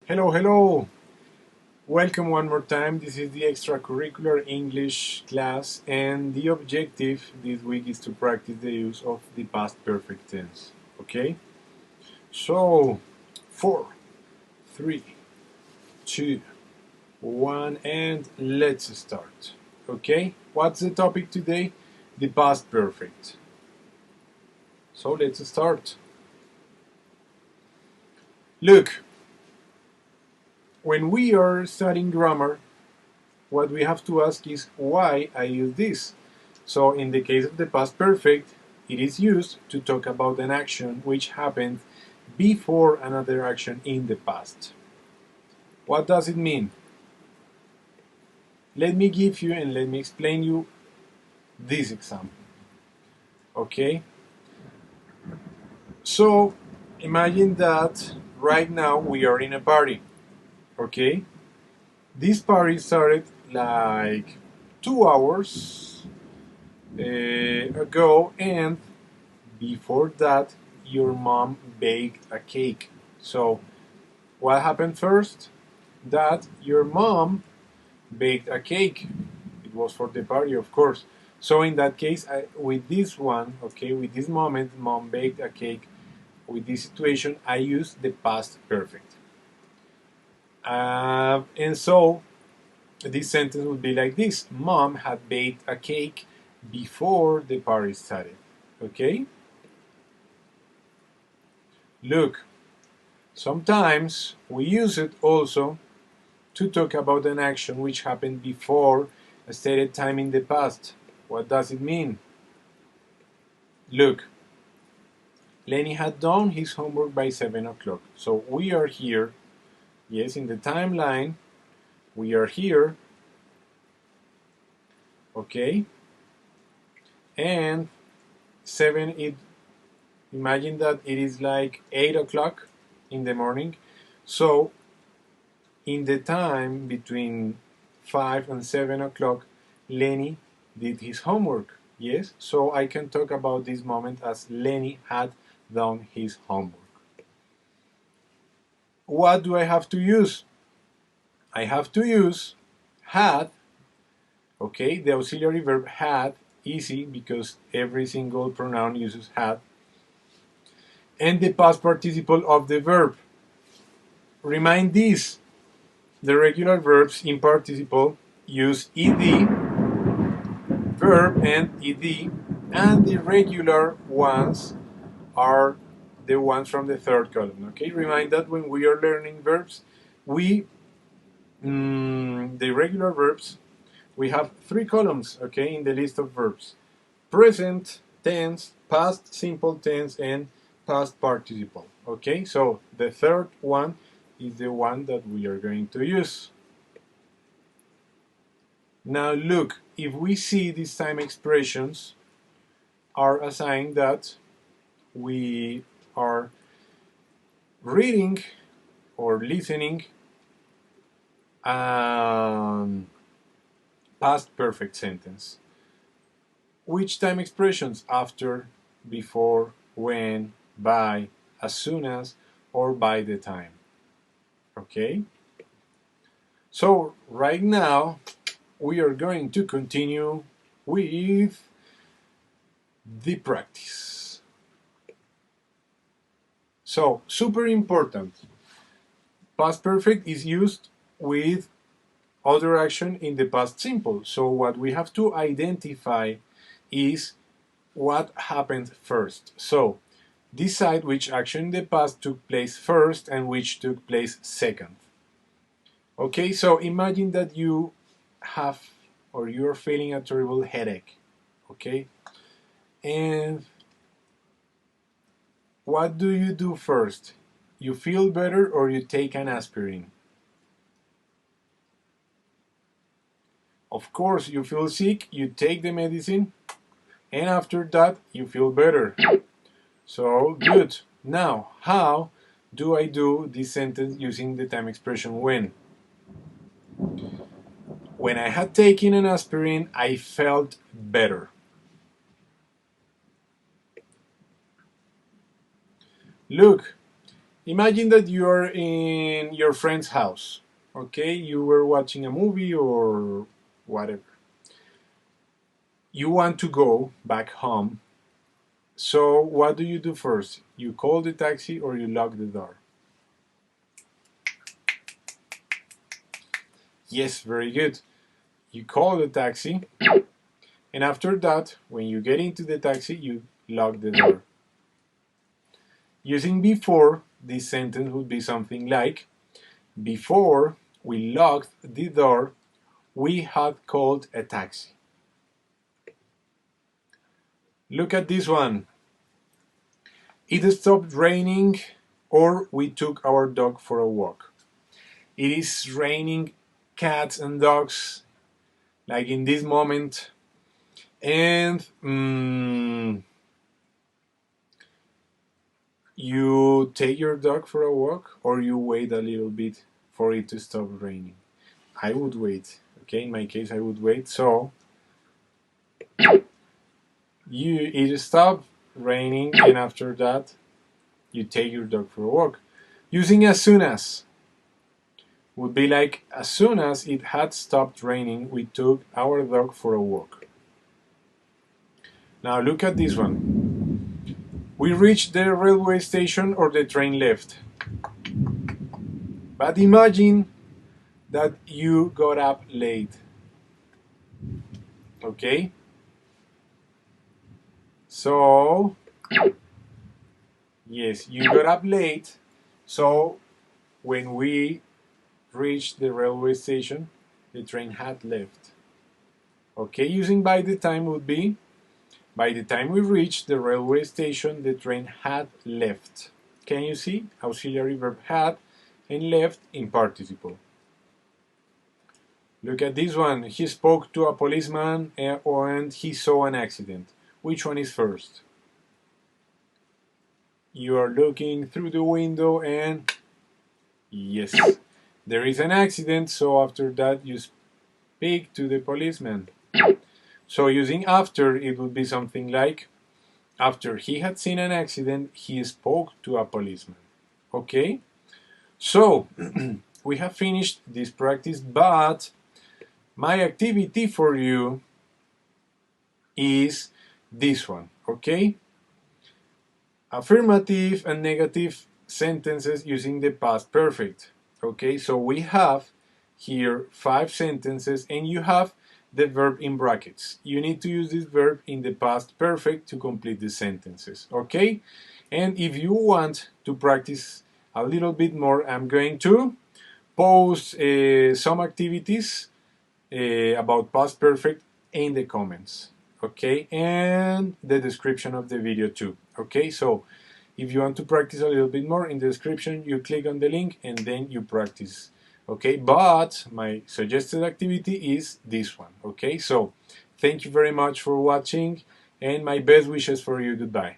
Hello, hello! Welcome one more time. This is the extracurricular English class, and the objective this week is to practice the use of the past perfect tense. Okay? So, 4, 3, 2, 1, and let's start. Okay? What's the topic today? The past perfect. So, let's start. Look, when we are studying grammar, what we have to ask is why I use this. So in the case of the past perfect, it is used to talk about an action which happened before another action in the past. What does it mean? Let me give you and let me explain you this example. Okay? So imagine that right now we are in a party. Okay? This party started like 2 hours ago, and before that your mom baked a cake. So what happened first? That your mom baked a cake. It was for the party, of course. So in that case, with this one, okay, with this moment, mom baked a cake. With this situation, I use the past perfect. And so this sentence would be like this: Mom had baked a cake before the party started. Okay? Look, sometimes we use it also to talk about an action which happened before a stated time in the past. What does it mean? Look, Lenny had done his homework by 7 o'clock. So we are here, yes, in the timeline, we are here, okay? And 7, imagine that it is like 8 o'clock in the morning. So in the time between 5 and 7 o'clock, Lenny did his homework. Yes, so I can talk about this moment as Lenny had done his homework. What do I have to use? I have to use had. Okay, the auxiliary verb had, easy because every single pronoun uses had, and the past participle of the verb. Remind this: the regular verbs in participle use ed, verb and ed, and the regular ones are the ones from the third column. Okay, remind that when we are learning verbs, the regular verbs, we have 3 columns, okay, in the list of verbs: present tense, past simple tense, and past participle. Okay, so the third one is the one that we are going to use. Now look, if we see these time expressions are a sign that we are reading or listening past perfect sentence. Which time expressions? After, before, when, by, as soon as, or by the time. Okay? So right now we are going to continue with the practice. So, super important. Past perfect is used with other action in the past simple. So what we have to identify is what happened first. So decide which action in the past took place first and which took place second. Okay, so imagine that you have or you're feeling a terrible headache. Okay, and what do you do first? You feel better or you take an aspirin? Of course, you feel sick, you take the medicine, and after that, you feel better. So, good. Now, how do I do this sentence using the time expression when? When I had taken an aspirin, I felt better. Look, Imagine that you are in your friend's house. Okay, you were watching a movie or whatever. You want to go back home. So what do you do first? You call the taxi or you lock the door? Yes, very good. You call the taxi, and after that, when you get into the taxi, you lock the door. Using before, this sentence would be something like, before we locked the door, we had called a taxi. Look at this one. It stopped raining, or we took our dog for a walk. It is raining cats and dogs, like in this moment, and you take your dog for a walk, or you wait a little bit for it to stop raining. I would wait. Okay, in my case, I would wait. So it stopped raining, and after that, you take your dog for a walk. Using as soon as would be like, as soon as it had stopped raining, we took our dog for a walk. Now look at this one. We reached the railway station or the train left. But imagine that you got up late. Okay? So, yes, you got up late. So, when we reached the railway station, the train had left. Okay, using by the time would be, by the time we reached the railway station, the train had left. Can you see? Auxiliary verb had and left in participle. Look at this one. He spoke to a policeman and he saw an accident. Which one is first? You are looking through the window and yes, there is an accident, so after that you speak to the policeman. So using after, it would be something like, after he had seen an accident, he spoke to a policeman. Okay? So, we have finished this practice, but my activity for you is this one, okay? Affirmative and negative sentences using the past perfect. Okay, so we have here 5 sentences and you have the verb in brackets. You need to use this verb in the past perfect to complete the sentences. Okay, and if you want to practice a little bit more, I'm going to post some activities about past perfect in the comments. Okay, and the description of the video too. Okay, so if you want to practice a little bit more, in the description you click on the link and then you practice. Okay, but my suggested activity is this one. Okay, so thank you very much for watching and my best wishes for you. Goodbye.